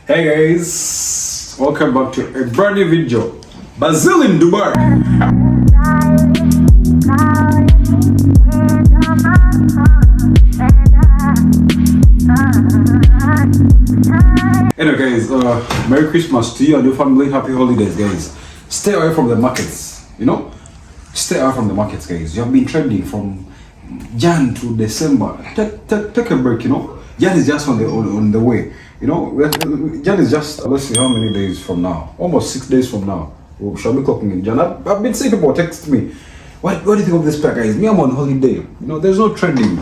Hey guys, welcome back to a brand new video. Brazil in Dubai. Anyway guys, Merry Christmas to you and your family. Happy holidays guys. Stay away from the markets, stay away from the markets guys. You have been trending from Jan to December. Take a break, Jan is just on the way. Jan is just, let's see how many days from now. Almost 6 days from now. We shall be clocking in Jan. I've been seeing people text me. What do you think of this pack, guys? Me, I'm on holiday. There's no trending.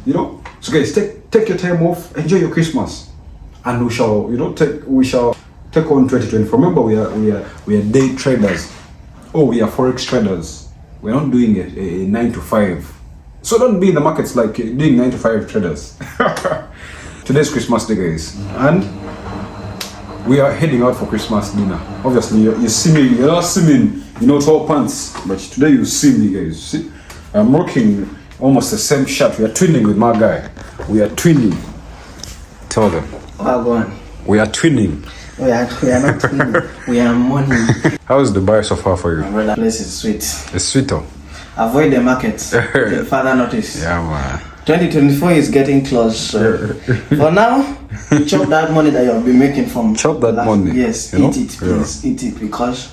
So guys, take your time off, enjoy your Christmas, and we shall take on 2020. Remember, we are day traders. Oh, we are Forex traders. We're not doing a 9 to 5. So don't be in the markets like doing 9 to 5 traders. Today's Christmas day, guys, and we are heading out for Christmas dinner. Obviously, you see me, you're not seeing, 12 pants, but today you see me, guys. See, I'm rocking almost the same shirt. We are twinning with my guy. We are twinning. Tell them. Oh, go on. We are twinning. We are not twinning. We are money. How is Dubai so far for you? The place is sweet. It's sweeter. Avoid the markets. Till further notice. Yeah, man. 2024 is getting close, so for now, chop that money that you'll be making from money. Yes, eat it, please, eat it, because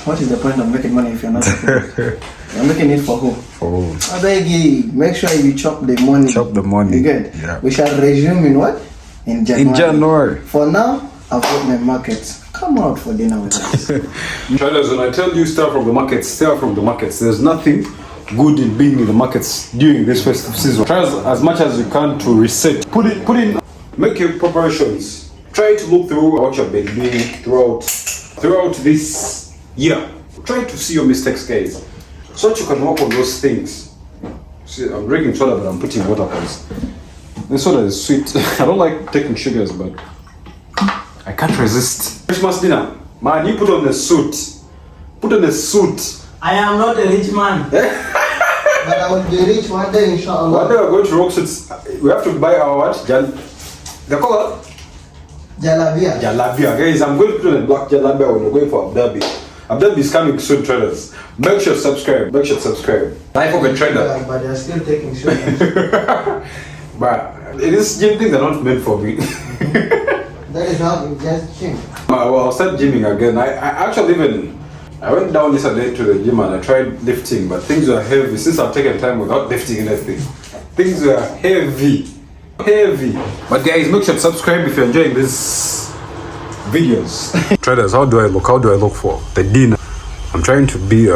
what is the point of making money if you're not making it? You're making it for who? For who? I beg you, make sure you chop the money. Chop the money. You good? Yeah. We shall resume in what? In January. In January. For now, avoid the markets. Come out for dinner with us. Traders, when I tell you stay from the markets, stay from the markets. There's nothing good in being in the markets during this festive season. Try as much as you can to reset. Put in, make your preparations. Try to look through what you've been doing throughout this year. Try to see your mistakes, guys, so that you can work on those things. See, I'm drinking soda, but I'm putting water, guys. This soda is sweet. I don't like taking sugars, but I can't resist. Christmas dinner, man. You put on a suit. Put on a suit. I am not a rich man. But I will be rich one day, inshallah. One day we're going to rock suits. We have to buy our what? The color? Jalabia. Jalabia. Guys, I'm going to put on a black jalabia when we're going for Abu Dhabi. Abu Dhabi is coming soon, traders. Make sure to subscribe. Life of a trader. But they're still taking shots. But it is gym things are not meant for me. That is not just gym. I'll start gymming again. I went down yesterday to the gym and I tried lifting, but things were heavy. Since I've taken time without lifting anything, things were heavy. But guys, make sure to subscribe if you're enjoying these videos. Traders, how do I look for the dinner? I'm trying to be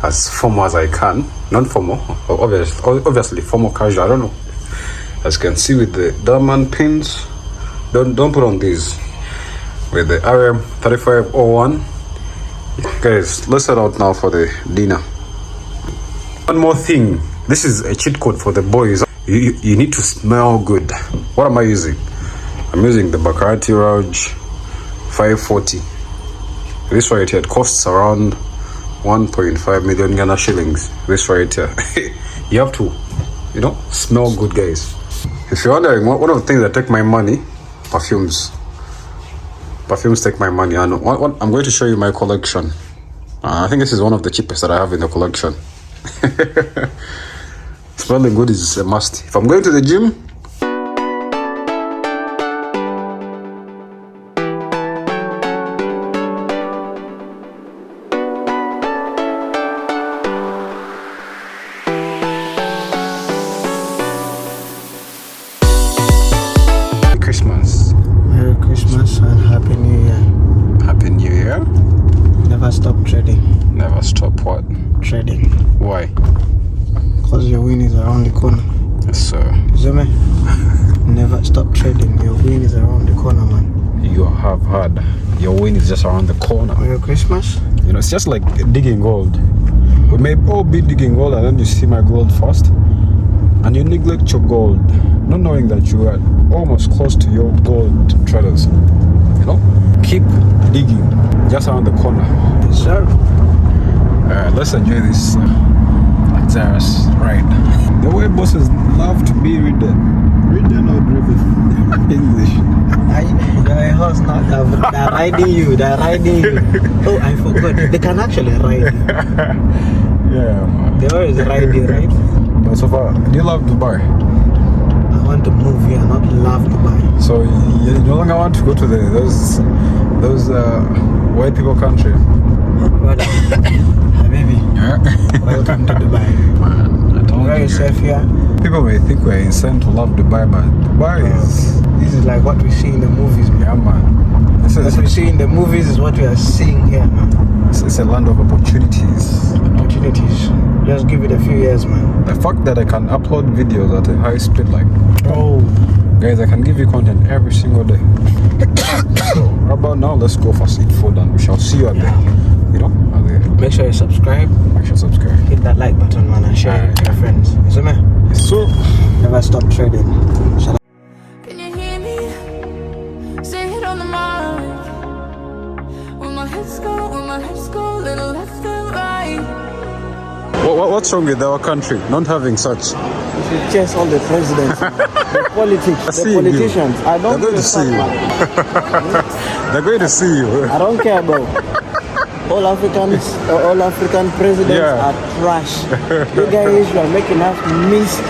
as formal as I can. Not formal, obviously formal casual. I don't know. As you can see with the diamond pins, don't put on these. With the RM3501. Guys, let's head out now for the dinner. One more thing, this is a cheat code for the boys. You need to smell good. What am I using? I'm using the Bacardi Rouge 540. This right here, it costs around 1.5 million Ghana shillings. This right here. You have to, smell good, guys. If you're wondering, one of the things that take my money, perfumes take my money, and what I'm going to show you my collection. I think this is one of the cheapest that I have in the collection. Smelling good is a must. If I'm going to the gym, Merry Christmas and Happy New Year. Happy New Year. Never stop trading. Never stop what? Trading. Why? Because your win is around the corner. Yes, sir. Zeme, never stop trading. Your win is around the corner, man. You have heard. Your win is just around the corner. Merry Christmas. It's just like digging gold. We may all be digging gold, and then you see my gold first, and you neglect your gold, not knowing that you are almost close to your gold, traders. Keep digging just around the corner. Yes, sir. Let's enjoy this luxurious ride. The way bosses love to be ridden or driven. English. You're a horse now. They're riding you. They're riding you. Oh, I forgot. They can actually ride you. Yeah, man. They always ride you, right? But so far, do you love Dubai? I want to move here, not love Dubai. So you no longer want to go to those white people country? Brother, baby, welcome to Dubai. Man, I told Very you. safe here. People may think we're insane to love Dubai, but Dubai is... This is like what we see in the movies, man. Yeah, man. What we see in the movies is what we are seeing here, man. It's a land of opportunities. Opportunities. Just give it a few years, man. The fact that I can upload videos at a high speed, like, Oh, guys, I can give you content every single day. So, how about now? Let's go for seed food, and we shall see you at the, you know, at the. make sure you subscribe. Make sure subscribe. Hit that like button, man, and share it with your friends. You see me? So, Never stop trading. Shut up. Can you hear me? Say it on the mic. Where my hips go, little left and right. what's wrong with our country not having such? You should chase all the presidents, the politics, see the you. politicians. I don't They're going give a to see fuck, you. man. They're going to see you. I don't care, bro. All African presidents Yeah. are trash. You guys are making us miss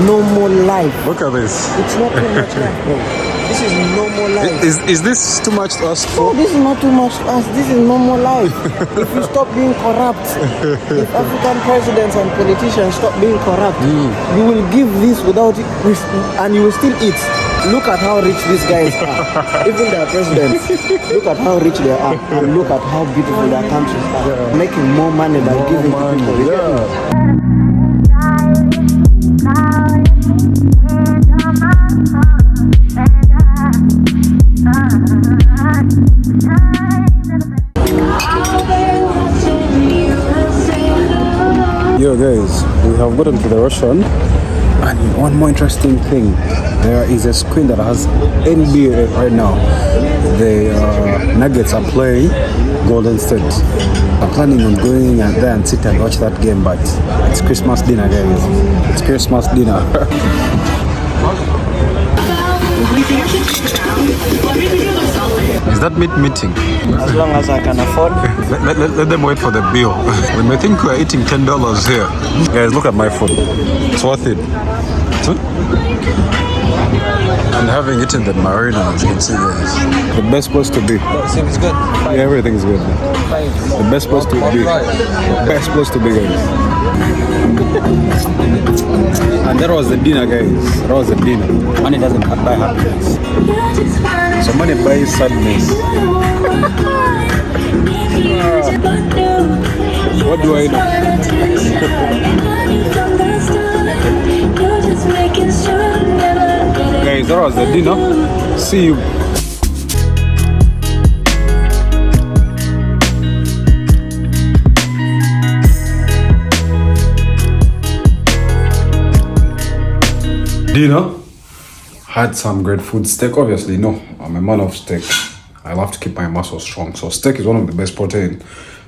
normal life. Look at this. It's not too much life, bro. This is normal life. Is this too much to ask Oh, for? this is not too much to us. This is normal life. If you stop being corrupt, if African presidents and politicians stop being corrupt, you will give this without it, and you will still eat. Look at how rich these guys are. Even their presidents. Look at how rich they are, and look at how beautiful their countries are. Making more money than giving to people. You get me? Yeah. Yo guys, we have gotten to the restaurant, and one more interesting thing, there is a screen that has NBA right now. The Nuggets are playing Golden State. I'm planning on going and there and sit and watch that game, but it's Christmas dinner, guys. It's Christmas dinner. Is that meeting? As long as I can afford. Let them wait for the bill. We may think we're eating $10 here. Guys, look at my food. It's worth it. And having eaten the marina, as you can see, guys, the best place to be. Seems good. Yeah, everything's good. The best place to be. The best place to be, guys. And that was the dinner, guys. That was the dinner. Money doesn't buy happiness. So money buys sadness. What do I know? Guys, that was the dinner. See you. Dinner. Had some great food. Steak, obviously, no. I'm a man of steak. I love to keep my muscles strong. So steak is one of the best protein.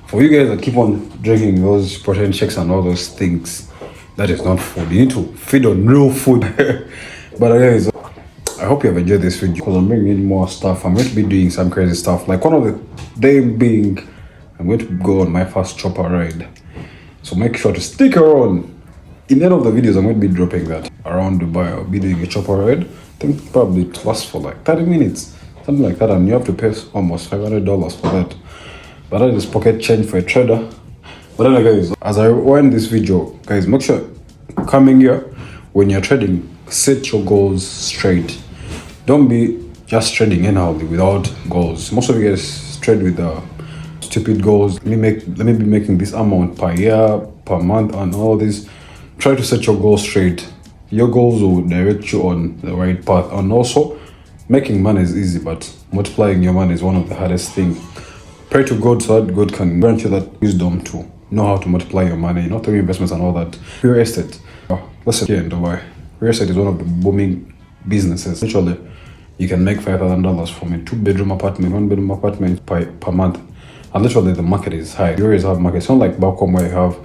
For you guys that keep on drinking those protein shakes and all those things, that is not food. You need to feed on real food. But guys, I hope you have enjoyed this video because I'm bringing in more stuff. I'm going to be doing some crazy stuff. Like one of the them being, I'm going to go on my first chopper ride. So make sure to stick around. In the end of the videos, I'm going to be dropping that around Dubai. I'll be doing a chopper ride. I think probably it lasts for like 30 minutes, something like that, and you have to pay almost $500 for that. But that is pocket change for a trader. But then guys, as I end this video, guys, make sure coming here when you're trading, set your goals straight. Don't be just trading anyhow without goals. Most of you guys trade with stupid goals. Let me be making this amount per year, per month, and all this. Try to set your goals straight. Your goals will direct you on the right path. And also, making money is easy, but multiplying your money is one of the hardest things. Pray to God so that God can grant you that wisdom to know how to multiply your money, not through investments and all that. Real estate. Listen, here in Dubai, real estate is one of the booming businesses. Literally, you can make $5,000 from a 2-bedroom apartment, 1-bedroom apartment per month. And literally, the market is high. You always have markets. It's not like back home where you have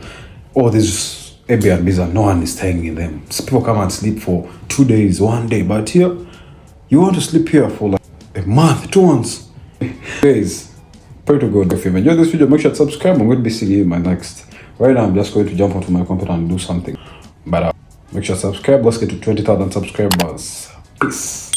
all these Airbnbs and no one is staying in them. So people come and sleep for 2 days, 1 day. But here, you want to sleep here for like a month, 2 months. Guys, pray to God if you enjoyed this video, make sure to subscribe. I'm going to be seeing you in my next. Right now, I'm just going to jump onto my computer and do something. But make sure to subscribe. Let's get to 20,000 subscribers. Peace.